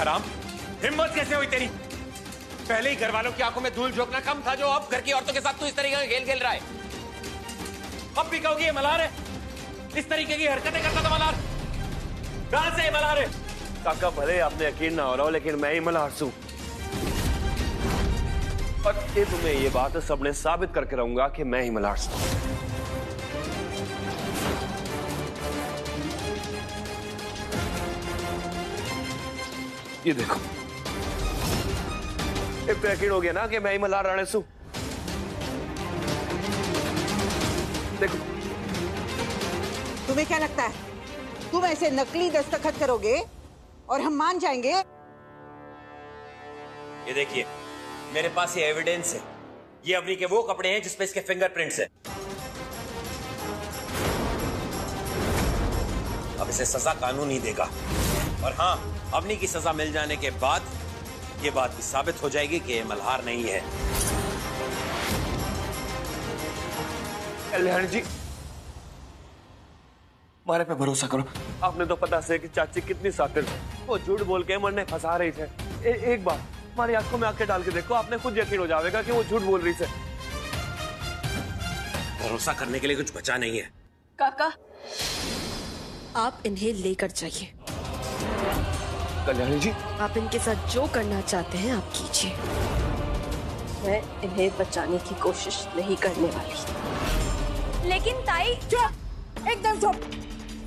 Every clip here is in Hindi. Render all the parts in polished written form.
हराम, हिम्मत कैसे हुई तेरी? पहले ही घर वालों की आंखों में धूल झोंकना कम था, जो अब घर की औरतों के साथ तू इस तरीके का खेल खेल रहा है। अब भी कहोगी ये मल्हार है? इस तरीके की हरकतें करता था मल्हार? कहां से ये मल्हार है? काका भले आपने यकीन ना हो रहा हो, लेकिन मैं ही मल्हार हूं। और ये तुम्हें ये बात सबने साबित करके रहूंगा कि मैं ही मल्हार हूं। ये देखो, ये यकीन हो गया ना कि मैं ही मल्हार राणे हूं। देखो, तुम्हें क्या लगता है तुम ऐसे नकली दस्तखत करोगे और हम मान जाएंगे? ये देखिए, मेरे पास ये एविडेंस है। ये अवनी के वो कपड़े हैं जिसपे इसके फिंगरप्रिंट्स है। अब इसे सजा कानून ही देगा। और हाँ, अवनी की सजा मिल जाने के बाद ये बात भी साबित हो जाएगी कि ये मल्हार नहीं है। कल्याण जी, हमारे पे भरोसा करो। आपने तो पता से कि चाची कितनी सातिर, वो झूठ बोल के मरने फंसा रही थे। एक बार हमारी आंखों में आंखें डाल के देखो, आपने खुद यकीन हो जाएगा कि वो झूठ बोल रही थी। भरोसा करने के लिए कुछ बचा नहीं है। काका, आप इन्हें लेकर जाइए। कल्याणी जी, आप इनके साथ जो करना चाहते हैं आप कीजिए। मैं इन्हें बचाने की कोशिश नहीं करने वाली। लेकिन ताई, चुप, एकदम चुप।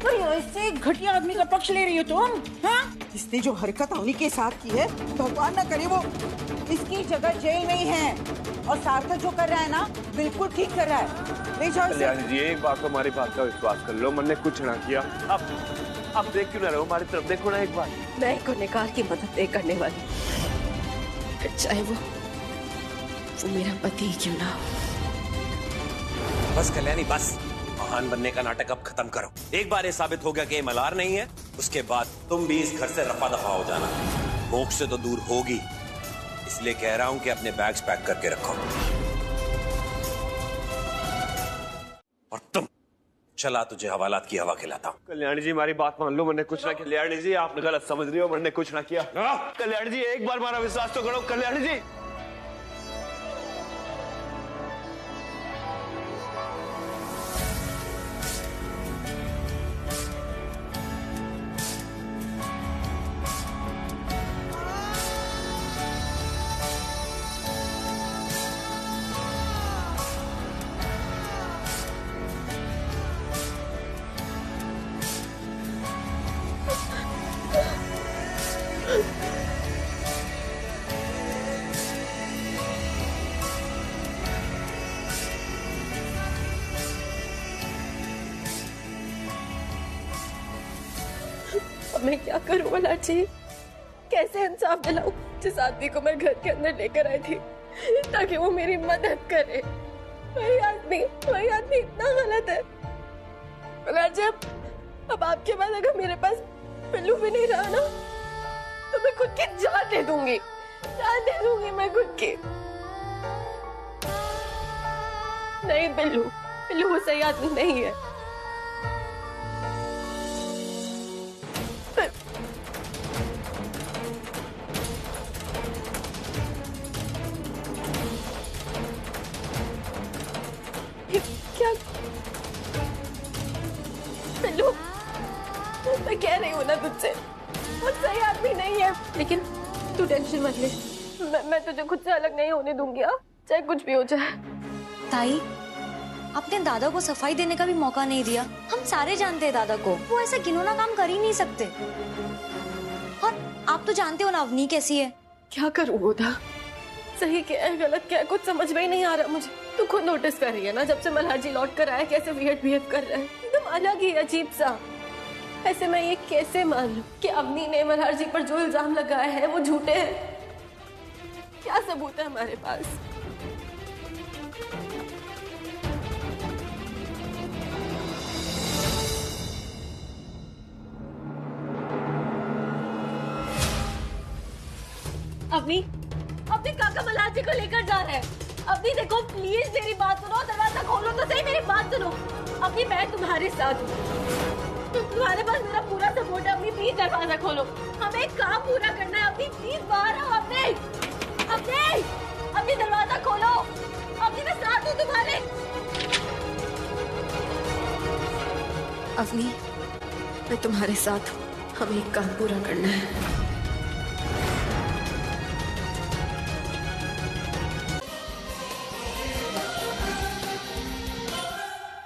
ऐसे घटिया आदमी का पक्ष ले रही हो तुम? हाँ? इसने जो हरकत अवनी के साथ की है, भगवान ना करे वो इसकी जगह जेल में ही है। और सार्थक जो कर रहा है ना, बिल्कुल ठीक कर रहा है। ले जाओ इसे। कल्याणी जी, एक बात तो हमारी बात का विश्वास कर लो, मैंने कुछ ना किया। आप देख क्यों ना रहो, हमारी तरफ देखो ना एक बार। मैं गुनहगार की मदद नहीं करने वाली, फिर चाहे वो मेरा पति ही क्यों ना हो। बस कल्याणी, बस। महान बनने का नाटक अब खत्म करो। एक बार ये साबित हो गया कि ये मल्हार नहीं है, उसके बाद तुम भी इस घर से रफा दफा हो जाना। मोक्ष से तो दूर होगी, इसलिए कह रहा हूं कि अपने बैग्स पैक करके रखो। और तुम चला, तुझे हवालात की हवा खिलाता हूं। कल्याणी जी, हमारी बात मान लो, मैंने कुछ ना। कल्याणी जी, आप गलत समझ रही हो, मैंने कुछ ना किया। कल्याणी जी, एक बार हमारा विश्वास तो करो। कल्याणी जी, मैं क्या करूं मल्हार जी? कैसे इंसाफ दिलाऊं जिस आदमी को मैं घर के अंदर लेकर आई थी ताकि वो मेरी मदद करे? वही आदमी इतना गलत है। मल्हार जी, अब आपके बाद अगर मेरे पास पिल्लू भी नहीं रहा ना, तो मैं खुद की जान दे दूंगी। मैं खुद की। नहीं, पिल्लू वो सही आदमी नहीं है। क्या पिल्लू, मैं कह रही हूँ ना तुझसे, वो सही आदमी नहीं है। लेकिन तू टेंशन मत ले, मैं तुझे खुद से अलग नहीं होने दूंगी, चाहे कुछ भी हो जाए। ताई, आपने दादा को सफाई देने का भी मौका नहीं दिया। हम सारे जानते हैं दादा को, वो ऐसा घिनौना काम कर ही नहीं सकते। और आप तो जानते हो ना अवनी कैसी है। क्या करूँ गोदा, सही क्या है गलत क्या है कुछ समझ में ही नहीं आ रहा मुझे। तू खुद नोटिस कर रही है ना, जब से मल्हार जी लौट कर आया कैसे वियर्ड बिहेव कर रहा है, एकदम अलग ही अजीब सा। ऐसे मैं ये कैसे मान लूं कि अवनी ने मल्हार जी पर जो इल्जाम लगाया है वो झूठे हैं? क्या सबूत है हमारे पास? अवनी काका मल्हार जी को लेकर जा रहा है। अवनी देखो, प्लीज मेरी बात सुनो, दरवाजा खोलो तो सही, मेरी बात सुनो। अवनी, मैं तुम्हारे साथ हूँ। तुम्हारे पास मेरा पूरा सपोर्ट है अपनी, प्लीज दरवाजा खोलो, हमें एक काम पूरा करना है अपनी, प्लीज बाहर आओ अपने अपनी दरवाजा खोलो, अपनी मैं साथ हूँ तुम्हारे। अवनी, मैं तुम्हारे साथ हूँ, हमें एक काम पूरा करना है।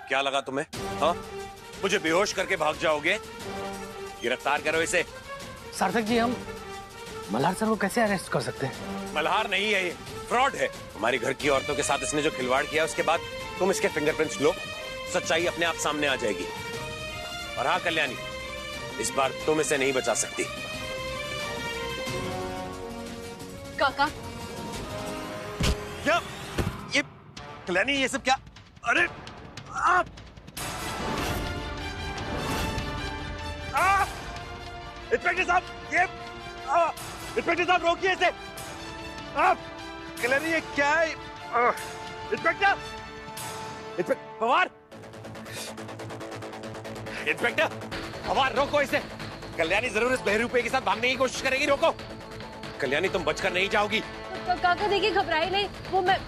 क्या लगा तुम्हें? हाँ, मुझे बेहोश करके भाग जाओगे? गिरफ्तार करो इसे। सार्थक जी, हम मल्हार सर को कैसे अरेस्ट कर सकते हैं? मल्हार नहीं है, ये फ्रॉड है। हमारी घर की औरतों के साथ इसने जो खिलवाड़ किया, उसके बाद तुम इसके फिंगरप्रिंट्स लो, सच्चाई अपने आप सामने आ जाएगी। और हाँ कल्याणी, इस बार तुम इसे नहीं बचा सकती। काका, क्या ये कल्याणी, ये सब क्या? अरे आप इंस्पेक्टर साहब, ये इंस्पेक्टर साहब रोकिए इसे। आप कल्याणी, ये क्या है? इंस्पेक्टर पवार, इंस्पेक्टर पवार, रोको इसे। कल्याणी जरूर इस बहरूपे के साथ भागने की कोशिश करेगी, रोको। कल्याणी, तुम बचकर नहीं जाओगी। काका देखिए, घबराई नहीं, वो मैं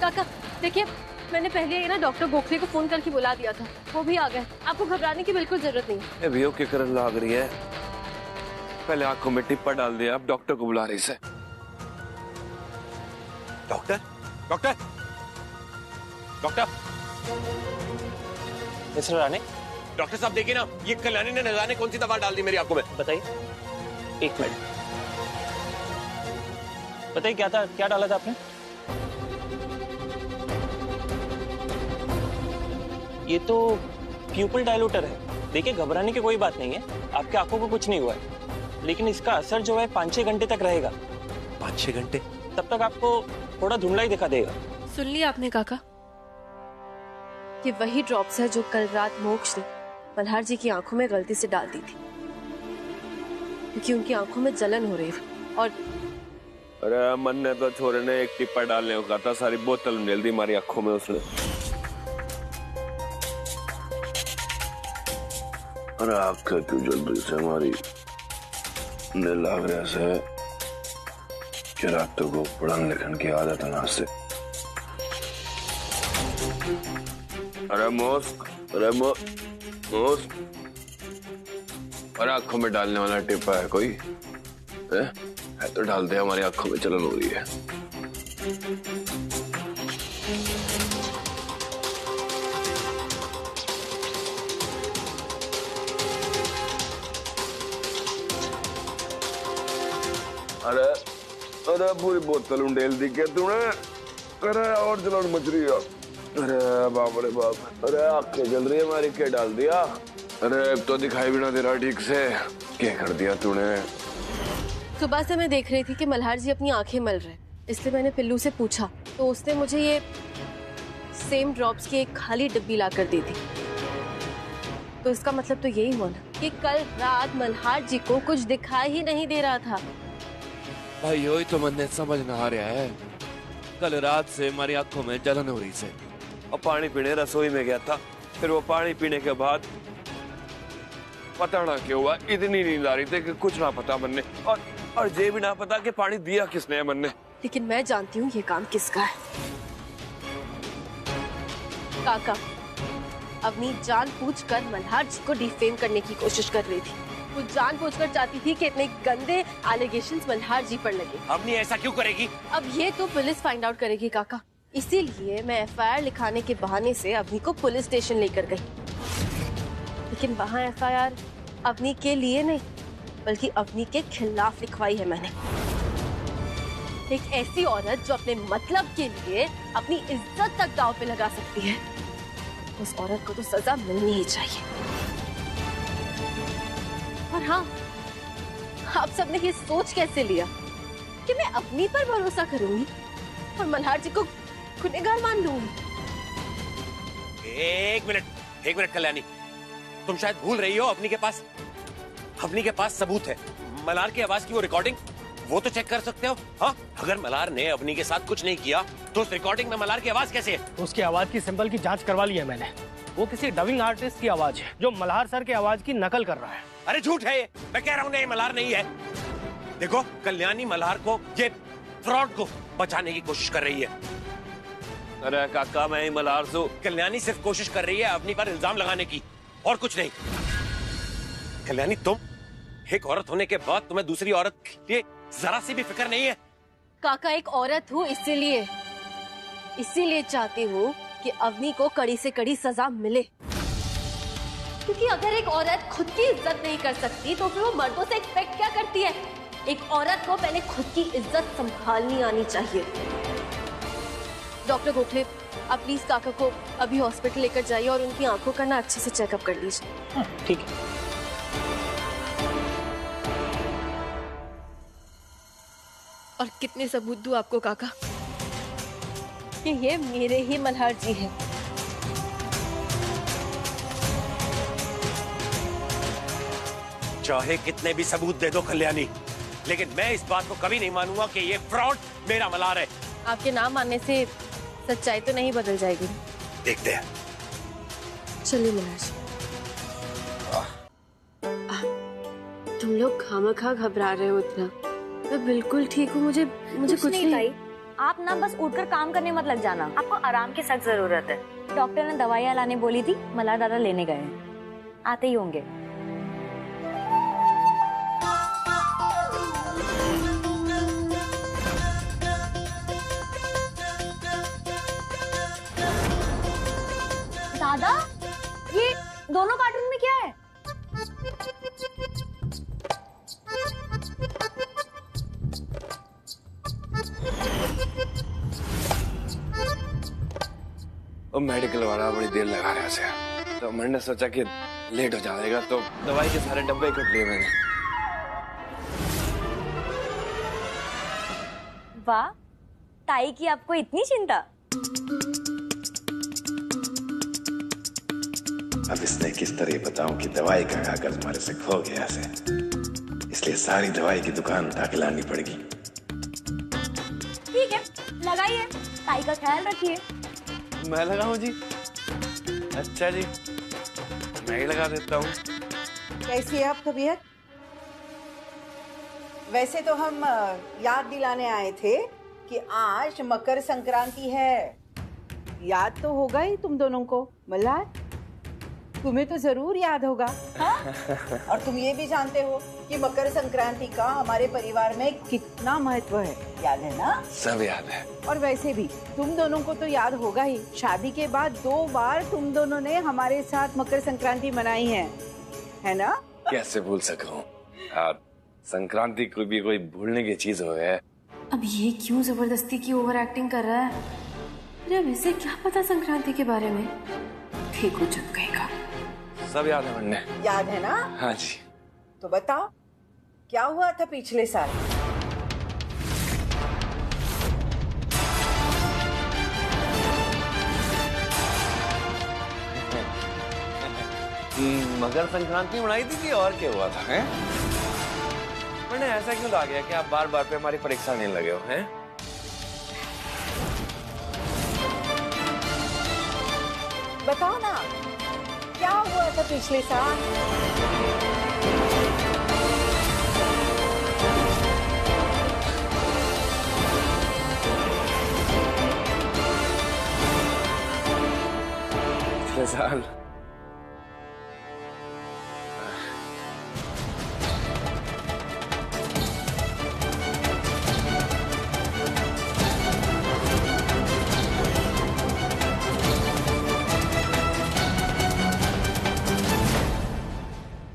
काका देखिए, मैंने पहले ये ना डॉक्टर गोखले को फोन करके बुला दिया था, वो भी आ गए, आपको घबराने की बिल्कुल जरूरत नहीं है। भैया की करन लाग रही है, पहले आंखों में टिप्पा डाल दिया, अब डॉक्टर को बुला रही है। Doctor doctor doctor mister Rane, doctor साहब देखिए ना, ये कल्याणी ने न जाने कौन सी दवा डाल दी मेरी आंखों में। बताइए। एक मिनट, बताइए क्या था, क्या डाला था आपने? ये तो प्यूपिल डायलूटर है। देखिए, घबराने की कोई बात नहीं है, आपके आंखों को कुछ नहीं हुआ है, लेकिन इसका असर जो है 5-6 घंटे तक रहेगा। 5-6 घंटे? तब तक आपको थोड़ा धुंधला ही दिखा देगा। सुन लिया आपने काका, ये वही ड्रॉप्स है जो कल रात मोक्ष ने मल्हार जी की आंखों में गलती से डाल दी थी, क्योंकि उनकी आंखों में जलन हो रही थी। और अरे मन ने तो छोरे ने एक टिप्पा डालने को कहा था, सारी बोतल डाल दी हमारी आंखों में उसने। अरे आंखें क्यों जल रही से हमारी? ने लग रहा से कि रातों को पढ़न लिखन की आदत ना से। अरे मोस, अरे आंखों में डालने वाला टिप्पा है कोई? है तो डाल दे, हमारी आंखों में जलन हो रही है। अरे पूरी बोतल उंडेल दी क्या तूने? अरे और जलन मच रही है। अरे बाप रे बाप, अरे आंखें जल रही है हमारी, क्या डाल दिया? अरे अब तो दिखाई भी ना दे रहा ठीक से, क्या कर दिया तूने? सुबह से मैं देख रही थी कि मल्हार जी अपनी आंखें मल रहे, इसलिए मैंने पिल्लू से पूछा तो उसने मुझे ये सेम ड्रॉप्स की एक खाली डिब्बी ला कर दी थी। तो इसका मतलब तो यही हुआ ना कि कल रात मल्हार जी को कुछ दिखाई ही नहीं दे रहा था। भाई यही तो मन समझ ना आ रहा है, कल रात से हमारी आंखों में जलन हो रही से। और पानी पीने रसोई में गया था, फिर वो पानी पीने के बाद पता ना क्यों हुआ इतनी नींद आ रही थी कि कुछ ना पता मन ने, और ये भी ना पता कि पानी दिया किसने है मन ने। लेकिन मैं जानती हूँ ये काम किसका है। काका, अवनी जानबूझकर मल्हार जी को डिफेम करने की कोशिश कर रही थी। वो जानबूझकर चाहती थी कि इतने गंदे एलिगेशंस मल्हार जी पर लगे। अवनी ऐसा क्यों करेगी? अब ये तो पुलिस फाइंड आउट करेगी काका, इसीलिए मैं एफआईआर लिखाने के बहाने से अवनी को पुलिस स्टेशन लेकर गई। लेकिन वहाँ एफआईआर अवनी के लिए नहीं, बल्कि अवनी के खिलाफ लिखवाई है मैंने। एक ऐसी औरत जो अपने मतलब के लिए अपनी इज्जत तक दांव पे लगा सकती है, उस औरत को तो सजा मिलनी ही चाहिए। और हाँ, आप सबने ये सोच कैसे लिया कि मैं अपनी पर भरोसा करूंगी और मल्हार जी को गुनहगार मान लूंगी? एक मिनट कल्याणी, तुम शायद भूल रही हो अपनी के पास सबूत है। मल्हार की आवाज की वो रिकॉर्डिंग, वो तो चेक कर सकते हो। हाँ, अगर मल्हार ने अपनी के साथ कुछ नहीं किया तो उस रिकॉर्डिंग में मल्हार की आवाज कैसे है? उसकी आवाज की सैंपल की जांच करवा ली है मैंने, वो किसी डबिंग आर्टिस्ट की आवाज है जो मल्हार सर की आवाज की नकल कर रहा है। अरे झूठ है ये, मैं कह रहा हूँ नहीं, मल्हार नहीं है। देखो कल्याणी मल्हार को, ये फ्रॉड को बचाने की कोशिश कर रही है। अरे काका मैं ही मल्हार हूँ। कल्याणी सिर्फ कोशिश कर रही है अपनी पर इल्जाम लगाने की, और कुछ नहीं। कल्याणी तुम एक औरत होने के बाद तुम्हें दूसरी औरत के लिए जरा सी भी फिक्र नहीं है? काका एक औरत हूँ, इसीलिए चाहती हूँ कि अवनी को कड़ी से कड़ी सजा मिले। क्योंकि अगर एक औरत खुद की इज्जत नहीं कर सकती तो फिर वो मर्दों से एक्सपेक्ट क्या करती है? एक औरत को पहले खुद की इज्जत संभालनी आनी चाहिए। डॉक्टर गोखले, आप प्लीज काका को अभी हॉस्पिटल लेकर जाइए और उनकी आंखों का ना अच्छे से चेकअप कर लीजिए। ठीक है। और कितने सबूत दूं आपको काका कि ये मेरे ही मल्हार जी हैं। चाहे कितने भी सबूत दे दो कल्याणी, लेकिन मैं इस बात को कभी नहीं मानूंगा कि ये फ्रॉड मेरा मल्हार है। आपके नाम मानने से सच्चाई तो नहीं बदल जाएगी। देखते हैं। चलिए मल्हार जी। तुम लोग खामखा घबरा रहे हो इतना। मैं बिल्कुल ठीक हूँ, मुझे कुछ नहीं। आप ना बस उठकर काम करने मत लग जाना, आपको आराम की सख्त जरूरत है। डॉक्टर ने दवाइयाँ लाने बोली थी, मल्हार दादा लेने गए हैं, आते ही होंगे। दादा, ये दोनों कार्टून में क्या है? और मेडिकल वाला बड़ी देर लगा रहा है, तो मैंने सोचा कि लेट हो जाएगा, तो दवाई के सारे डब्बे इकट्ठे लिए मैंने। वाह, ताई की आपको इतनी चिंता। अब इसने किस तरह बताऊं कि दवाई का कागज हमारे से खो गया है, इसलिए सारी दवाई की दुकान उठा के लानी पड़ेगी। ठीक है, लगाइए, ताई का ख्याल रखिए। मैं लगाऊं जी? अच्छा जी, मैं ही लगा देता हूँ। कैसी है आप तबीयत? वैसे तो हम याद दिलाने आए थे कि आज मकर संक्रांति है। याद तो होगा ही तुम दोनों को। मल्हार, तुम्हें तो जरूर याद होगा, हाँ? और तुम ये भी जानते हो कि मकर संक्रांति का हमारे परिवार में कितना महत्व है, याद है ना? सब याद है। और वैसे भी तुम दोनों को तो याद होगा ही, शादी के बाद 2 बार तुम दोनों ने हमारे साथ मकर संक्रांति मनाई है ना? कैसे भूल सकूं? संक्रांति को भी कोई भूलने की चीज हो है। अब ये क्यों जबरदस्ती की ओवर एक्टिंग कर रहा है? जब इसे क्या पता संक्रांति के बारे में? ठीक हो चुप कहेगा। सब याद है मुन्ने। याद है ना? हाँ जी। तो बताओ क्या हुआ था पिछले साल? मकर संक्रांति मनाई थी कि और क्या हुआ था? हैं? मैंने ऐसा क्यों आ गया कि आप बार बार पे हमारी परीक्षा नहीं लगे हो? हैं? बताओ ना क्या हुआ था पिछले साल? पिछले साल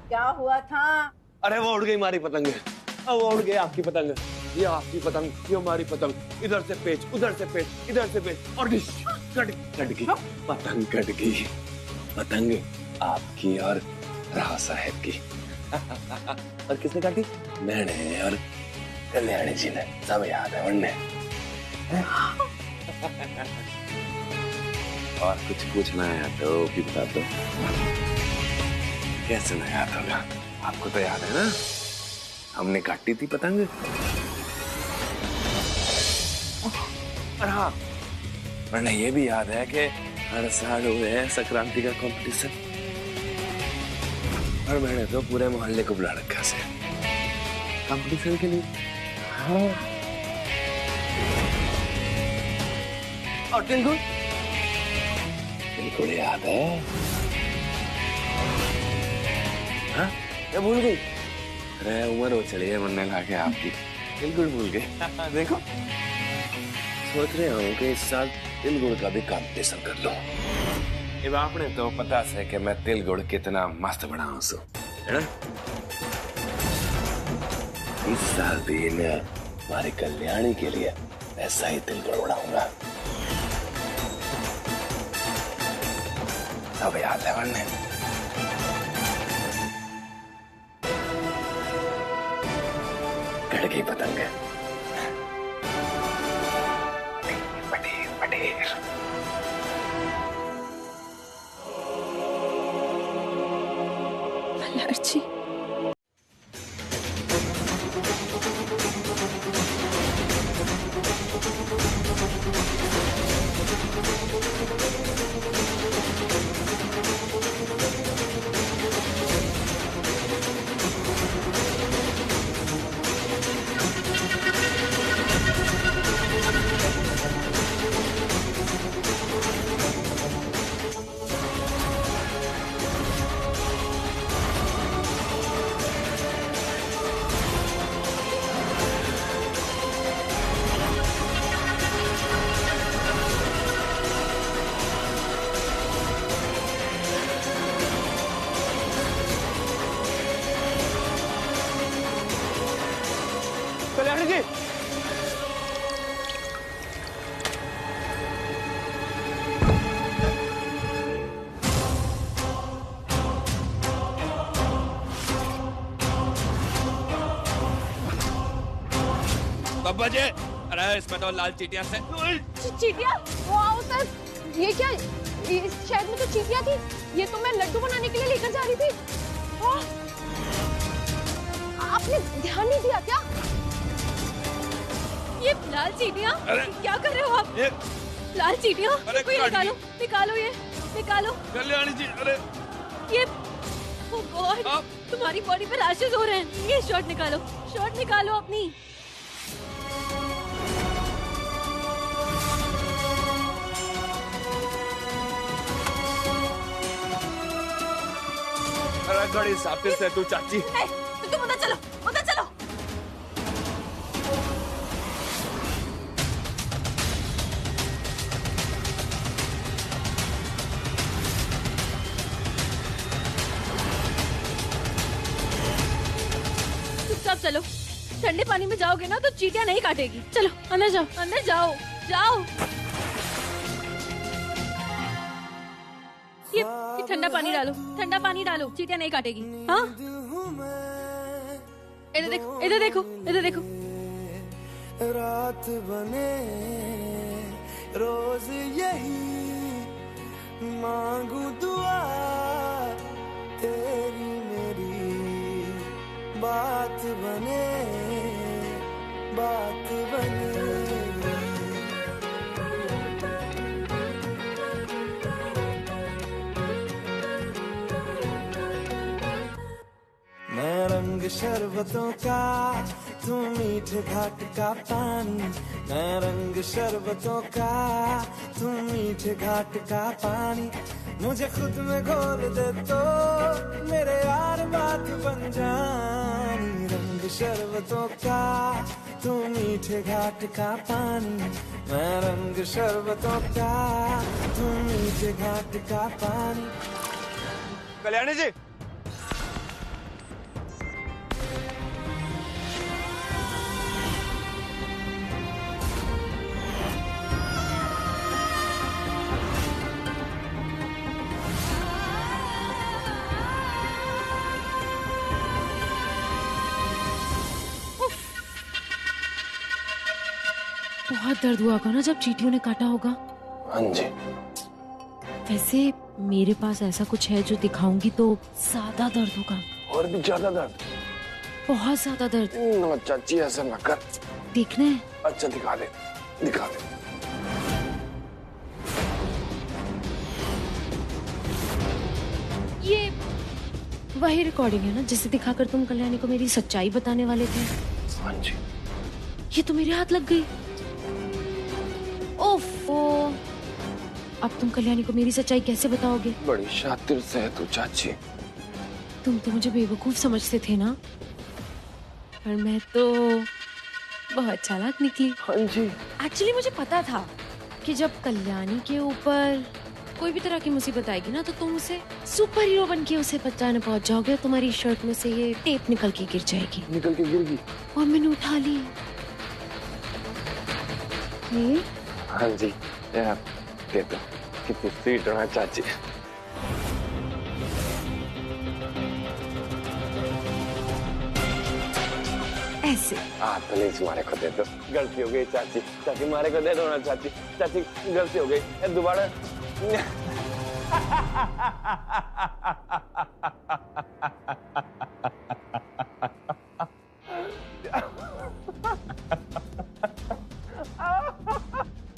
क्या हुआ था? अरे वो उड़ गई हमारी पतंग। अब वो उड़ गई आपकी पतंग। ये आपकी पतंग, ये हमारी पतंग। इधर से पेच, उधर से पेच, इधर से पेच और कट गई पतंग, कट गई पतंग आपकी और राव साहब की। और किसने काटी? मैंने और कल्याणी जी ने। सब याद है उन्हें। और कुछ पूछना है तो भी बता दो। कैसे ना याद होगा? आपको तो याद है ना, हमने काटी थी पतंग। और हाँ, वरना ये भी याद है कि हर साल हुए है संक्रांति का कंपटीशन, और मैंने तो पूरे मोहल्ले को बुला रखा से कंपटीशन के लिए। हाँ। और तिलगुड़ बिल्कुल याद है। हाँ क्या भूल गई? अरे उम्र हो चली है मरने लाके आपकी, तिलगुड़ भूल गए। देखो सोच रहे हो कि इस साल तिलगुड़ का भी कंपटीशन कर लो। अब आपने तो पता है कि मैं तिलगुड़ कितना मस्त बनाऊं सो, है ना? इस साल भी मैं हमारी कल्याणी के लिए ऐसा ही तिलगुड़ बनाऊंगा। सब याद है वरने कड़ गई पतंग है। मल्हार जी, कल्याणी जी, कब बजे? अरे इसमें तो लाल चीटियां से। चीटियाँ? वाओ सर, ये क्या? इस शहर में तो चीटियाँ थी। ये तो मैं लड्डू बनाने के लिए लेकर जा रही थी। आपने ध्यान नहीं दिया क्या? ये लाल चीटियाँ? क्या कर रहे हो आप? लाल चीटियाँ? कोई निकालो, निकालो ये, निकालो। कल्याणी जी, अरे ये ओह गॉड, तुम्हारी बॉडी पे रैशेस हो रहे हैं। ये शर्ट निकालो, शर्ट निकालो अपनी। अरे घड़ी साफ से तू चाची। तुम उधर चलो, उधर चलो। चुपचाप चलो, ठंडे पानी में जाओगे ना तो चींटियां नहीं काटेगी। चलो अंदर जाओ, अंदर जाओ, जाओ। ये ठंडा पानी डालो, ठंडा पानी डालो, चींटियां नहीं काटेगी। हाँ, इधर देखो, इधर देखो, इधर देखो। रात बने रोज यही मांगू दुआ, तेरी मेरी बात बने, बात बने। मैं रंग शरबतों का, तू मीठे घाट का पानी। मैं रंग शरबतों का, तू मीठे घाट का पानी। मुझे खुद में घोल दे तो मेरे यार बात बन जानी। रंग शरबतों का, तू मीठे घाट का पानी। मैं रंग शरबतों का, तू मीठे घाट का पानी। कल्याणी जी, बहुत दर्द हुआ होगा ना जब चींटियों ने काटा होगा। हाँ जी। वैसे मेरे पास ऐसा कुछ है जो दिखाऊंगी तो ज्यादा दर्द होगा। और भी ज्यादा दर्द? बहुत ज्यादा दर्द। ना चाची ऐसा न कर। देखना है? अच्छा दिखा दे, दिखा दे। वही रिकॉर्डिंग है ना जिसे दिखाकर तुम कल्याणी को मेरी सच्चाई बताने वाले थे? हाँ जी। ये तो मेरे हाथ लग गई। ओफो, अब तुम कल्याणी को मेरी सच्चाई कैसे बताओगे? बड़ी शातिर से है तू चाची। तुम तो मुझे बेवकूफ समझते थे ना, पर मैं तो बहुत चालाक निकली। हाँ जी। एक्चुअली मुझे पता था कि जब कल्याणी के ऊपर कोई भी तरह की मुसीबत आएगी ना, तो तुम उसे सुपर हीरो बन के उसे बचाने पहुंच जाओगे। तुम्हारी शर्ट में से ये टेप निकल के गिर जाएगी। निकल के गिर गई और मैंने उठा ली। हाँ जी, यार दे दो। कितनी स्वीट हो ना चाची। ऐसे प्लीज मारे को दे दो। गलती हो गई चाची। चाची मारे को दे दो ना चाची। चाची गलती हो गई, दोबारा।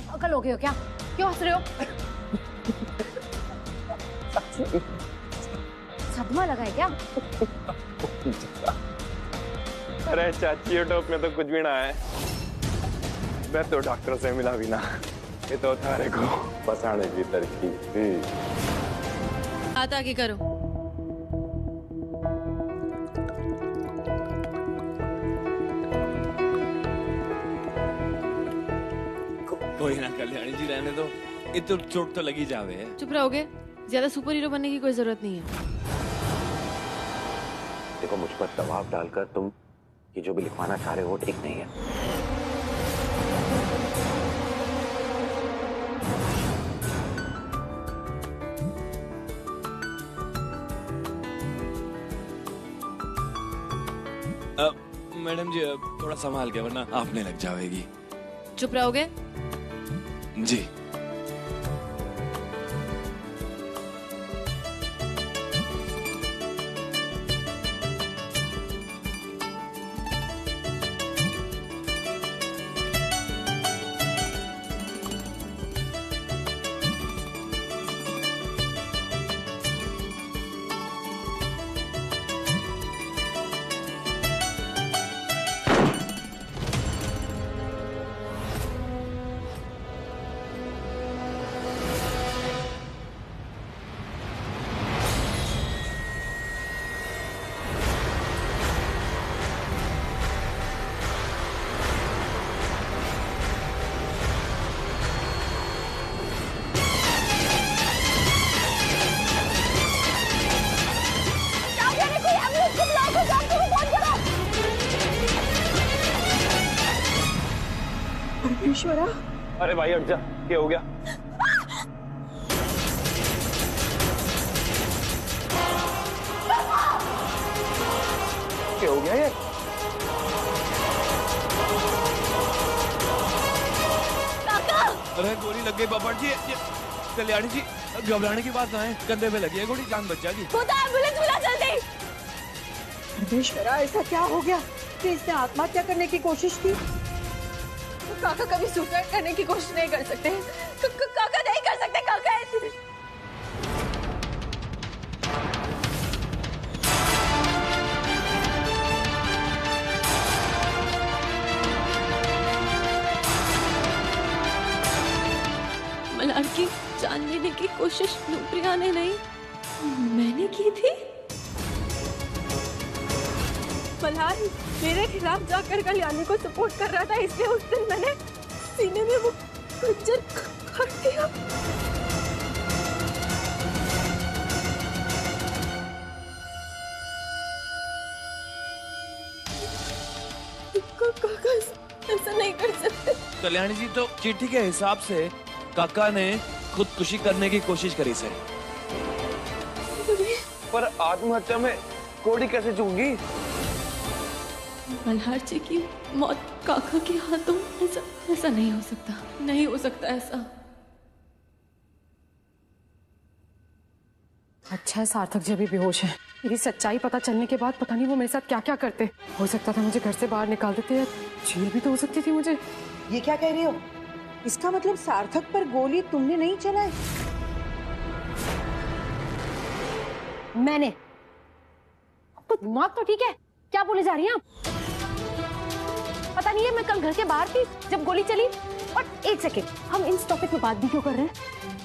पागल हो गए हो क्या? क्यों हंस रहे हो? सदमा लगा है क्या? अरे चाची, टॉप में तो कुछ भी ना है। मैं तो डॉक्टर से मिला भी ना। ये तो थारे को फंसाने की तरकीब थी। हाथ आगे करो। कोई ना कल्याणी जी, रहने दो। ये तो चोट तो लगी जावे। चुप रहोगे? ज्यादा सुपर हीरो बनने की कोई जरूरत नहीं है। देखो, मुझ पर दबाव डालकर तुम ये जो भी लिखवाना चाह रहे हो ठीक नहीं है। मैडम जी, थोड़ा संभाल के, वरना आपने लग जाएगी। चुप रहोगे? जी। ईश्वरा, अरे भाई हट जा, क्या हो गया? क्या हो गया ये? अरे गोली लग गई बाबा जी। कल्याणी जी, घबराने की बात ना है, कंधे पे लगी है गोली, जान बच जाएगी। एम्बुलेंस बुला जल्दी। परमेश्वरा, ऐसा क्या हो गया कि इसने आत्महत्या करने की कोशिश की? काका कभी सुसाइड करने की कोशिश नहीं कर सकते। काका नहीं कर सकते। काका ऐसे मल्हार की जान लेने की कोशिश नुप्रिया ने नहीं, मैंने की थी। मल्हार मेरे खिलाफ जाकर कल्याणी को सपोर्ट कर रहा था, इसलिए उस दिन मैंने सीने में वो खंजर काट दिया। काका ऐसा नहीं कर सकते। कल्याणी जी, तो चिट्ठी के हिसाब से काका ने खुदकुशी करने की कोशिश करी से। पर आत्महत्या में कोड़ी कैसे चूंगी? मल्हार जी की मौत काका के हाथों, ऐसा नहीं हो सकता, नहीं हो सकता ऐसा। अच्छा है सार्थक जी अभी बेहोश है। मेरी सच्चाई पता चलने के बाद पता नहीं वो मेरे साथ क्या क्या करते। हो सकता था मुझे घर से बाहर निकाल देते, या जेल भी तो हो सकती थी मुझे। ये क्या कह रही हो? इसका मतलब सार्थक पर गोली तुमने नहीं चलाई? मैंने आपको दिमाग तो ठीक है? क्या बोले जा रही हैं आप? पता नहीं है, मैं कल घर के बाहर थी जब गोली चली। और एक सेकेंड, हम इस टॉपिक पे बात भी क्यों कर रहे हैं?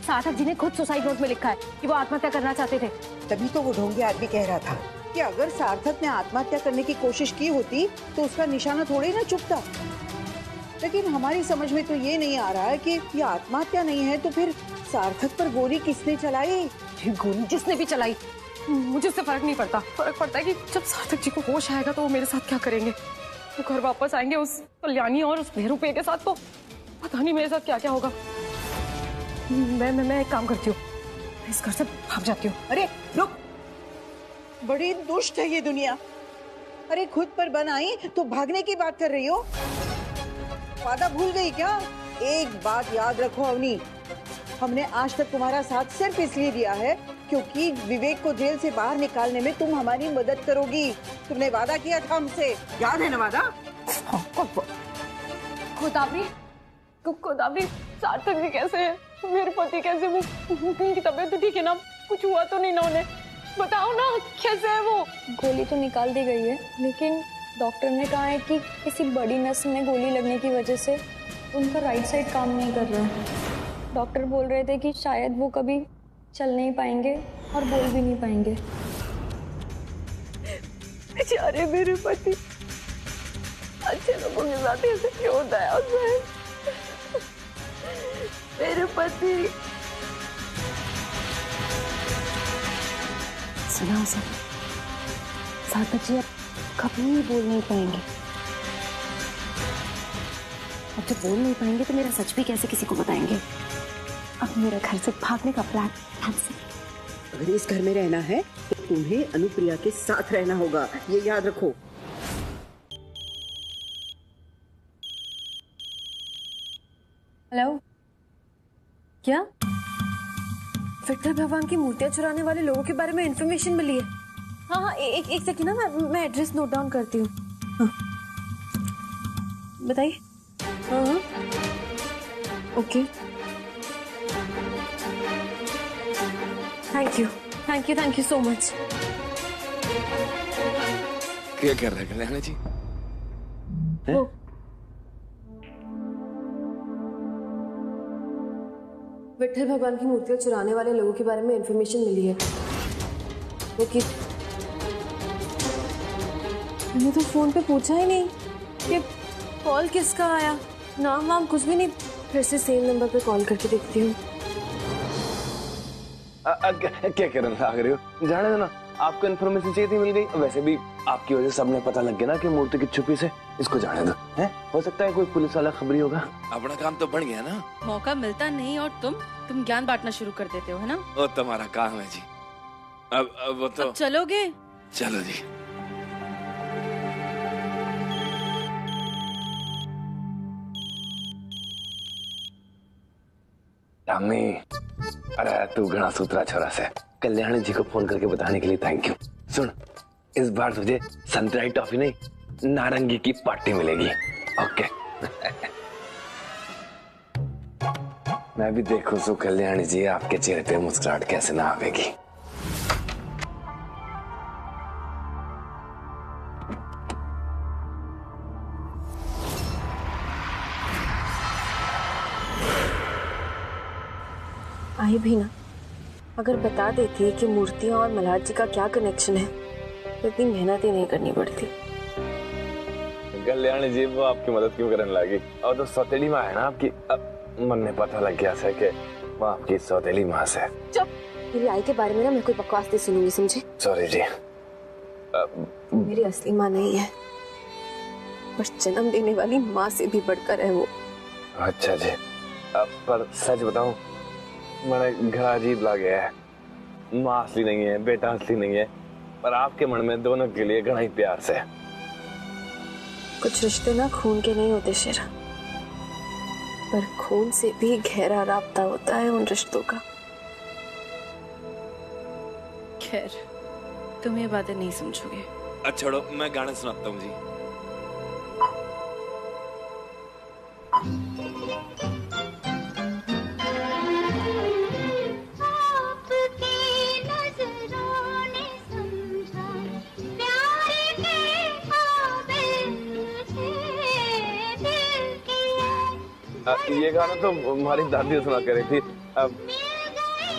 सार्थक जी ने खुद सुसाइड नोट में लिखा है कि वो आत्महत्या करना चाहते थे। तभी तो वो ढोंगी आदमी कह रहा था कि अगर सार्थक ने आत्महत्या करने की कोशिश की होती तो उसका निशाना थोड़े ना चुभता। लेकिन हमारी समझ में तो ये नहीं आ रहा है कि ये आत्महत्या नहीं है तो फिर सार्थक पर गोली किसने चलाई? गोली जिसने भी चलाई, मुझे उससे फर्क नहीं पड़ता। फर्क पड़ता है कि जब सार्थक जी को होश आएगा तो वो मेरे साथ क्या करेंगे। वो घर वापस आएंगे उस कल्याणी और उस नेहरू के साथ, तो पता नहीं मेरे साथ क्या क्या होगा। मैं एक काम करती हूँ, इस घर से भाग जाती हूँ। अरे रुक, बड़ी दुष्ट है ये दुनिया। अरे खुद पर बन आई तो भागने की बात कर रही हो? वादा भूल गई क्या? एक बात याद रखो अवनी, हमने आज तक तुम्हारा साथ सिर्फ इसलिए दिया है क्योंकि विवेक को जेल से बाहर निकालने में तुम हमारी मदद करोगी। तुमने वादा किया था हमसे, याद है ना वादा? गोदावरी, सार्थक जी कैसे है? मेरे पति कैसे? वो उनकी तबीयत तो ठीक है ना? कुछ हुआ तो नहीं ना उन्हें? बताओ ना, कैसे है वो? गोली तो निकाल दी गई है, लेकिन डॉक्टर ने कहा है कि किसी बड़ी नस में गोली लगने की वजह से उनका राइट साइड काम नहीं कर रहा है। डॉक्टर बोल रहे थे कि शायद वो कभी चल नहीं पाएंगे और बोल भी नहीं पाएंगे। बेचारे मेरे पति, अच्छे लोगों के साथ ऐसे क्यों होता है? मेरे पति। सुना सार्थक जी अब कभी बोल नहीं पाएंगे। अब जब बोल नहीं पाएंगे तो मेरा सच भी कैसे किसी को बताएंगे? अब मेरे घर से भागने का प्लान कैंसिल। अगर इस घर में रहना है तो तुम्हें अनुप्रिया के साथ रहना होगा, ये याद रखो। हेलो, क्या विठल भगवान की मूर्तियां चुराने वाले लोगों के बारे में इंफॉर्मेशन मिली है? हाँ, एक सेकंड ना, मैं एड्रेस नोट डाउन करती हूँ। हाँ, बताइए। हाँ, okay, thank you so much. क्या कर रहे हैं कल्याणी जी? विठल भगवान की मूर्तियां चुराने वाले लोगों के बारे में इंफॉर्मेशन मिली है। ओके, मैंने तो फोन पे पूछा ही नहीं कि कॉल किसका आया, नाम वाम कुछ भी नहीं। फिर से सेम नंबर पे कॉल करके देखती हूँ। क्या करने लग रही हो? जाने दो ना, आपको इन्फॉर्मेशन चाहिए थी, मिल गई। वैसे भी आपकी वजह से सबने पता लग गया ना कि मूर्ति की छुपी से। इसको जाने दो, है? हो सकता है कोई पुलिस वाला खबरी होगा। अपना काम तो बन गया ना। मौका मिलता नहीं और तुम ज्ञान बांटना शुरू कर देते हो, है ना? वो तुम्हारा काम है जी। अब वो तो अब चलोगे? चलो जी। अम्मी, अरे तू घना सूत्रा छोरा से। कल्याणी जी को फोन करके बताने के लिए थैंक यू। सुन, इस बार तुझे संतराई टॉफी नहीं, नारंगी की पार्टी मिलेगी। ओके। मैं भी देखूं सो कल्याणी जी आपके चेहरे पे मुस्कुराहट कैसे ना आवेगी। आई भी ना, अगर बता देती कि मूर्तियां और मल्हार जी का क्या कनेक्शन है तो इतनी मेहनत ही नहीं करनी पड़ती। कल्याणी जी वो आपकी मदद क्यों करने लगी? और तो सौतेली माँ है ना आपकी। मन में पता लग गया से कि वो आपकी सौतेली माँ से। चुप, मेरी आई के बारे में ना मैं कोई बकवास नहीं सुनूंगी, समझे? सॉरी जी। मेरी असली माँ नहीं है, बस जन्म देने वाली माँ से भी बढ़कर है वो। अच्छा जी, पर सच बताऊं, मैंने घर अजीब लगे है। माँ असली नहीं है, बेटा असली नहीं है, पर आपके मन में दोनों के लिए घना ही प्यार से। कुछ रिश्ते ना खून के नहीं होते शेरा, पर खून से भी गहरा राब्ता होता है उन रिश्तों का। खैर, तुम ये बातें नहीं समझोगे। अच्छा छोड़ो, मैं गाना सुनाता हूँ जी। आपकी नजरों ने समझा प्यार ये गाना तो हमारी दादी सुना कर रही थी।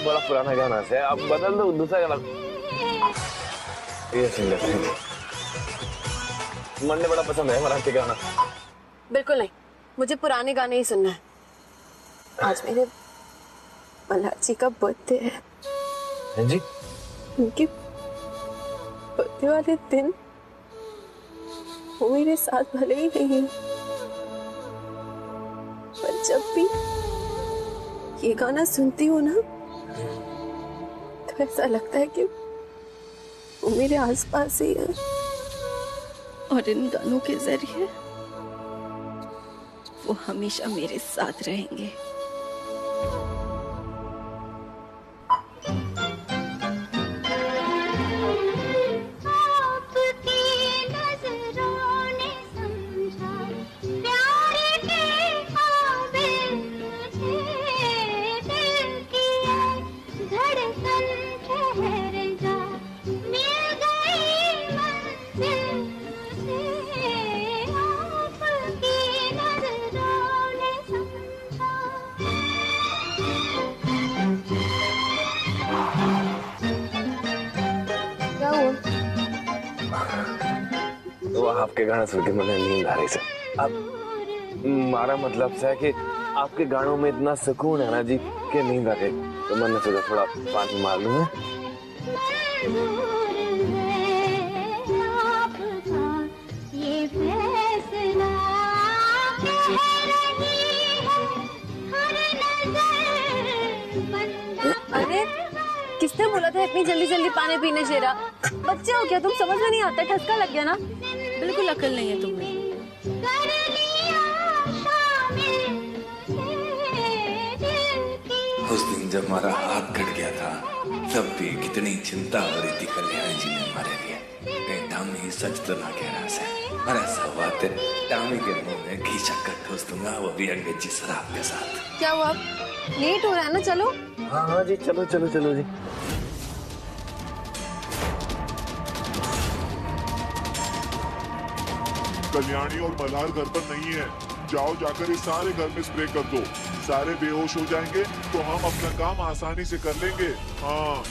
बड़ा पुराना गाना है, अब बदल दो दूसरा गाना। ये सिंगर मन ने बड़ा पसंद है मराठी गाना। बिल्कुल नहीं, मुझे पुराने गाने ही सुनना है। आज मेरे मल्हार जी का बर्थडे है। जी? उनके बर्थडे वाले दिन वो मेरे साथ भले ही नहीं है, पर जब भी ये गाना सुनती हूँ ना तो ऐसा लगता है कि वो मेरे आसपास ही है। और इन गानों के जरिए वो हमेशा मेरे साथ रहेंगे। आपके गाना सुन के मुझे नींद आ रही है। अब हमारा मतलब है कि आपके गानों में इतना सुकून है ना जी कि नींद आ गई, तो मैंने सोचा थोड़ा पानी मार लूं। अरे किसने बोला था इतनी जल्दी जल्दी पानी पीने शेरा? बच्चे हो क्या तुम? समझ में नहीं आता, ठसका लग गया ना। बिल्कुल अकल नहीं है तुम्हें। उस दिन जब हमारा हाथ कट गया था तब भी कितनी चिंता हो रही थी कल्याणी जी ने हमारे लिए। कहीं टामी सच तो ना कह रहा है, और ऐसा हुआ तो टामी के मुंह में घी शक्कर ठोस दूंगा, वो भी अंग्रेजी शराब के साथ। क्या हुआ? लेट हो रहा है ना, चलो। हाँ हाँ जी, चलो चलो चलो जी। कल्याणी और मल्हार घर पर नहीं है। जाओ जाकर इस सारे घर में स्प्रे कर दो। सारे बेहोश हो जाएंगे तो हम अपना काम आसानी से कर लेंगे। हाँ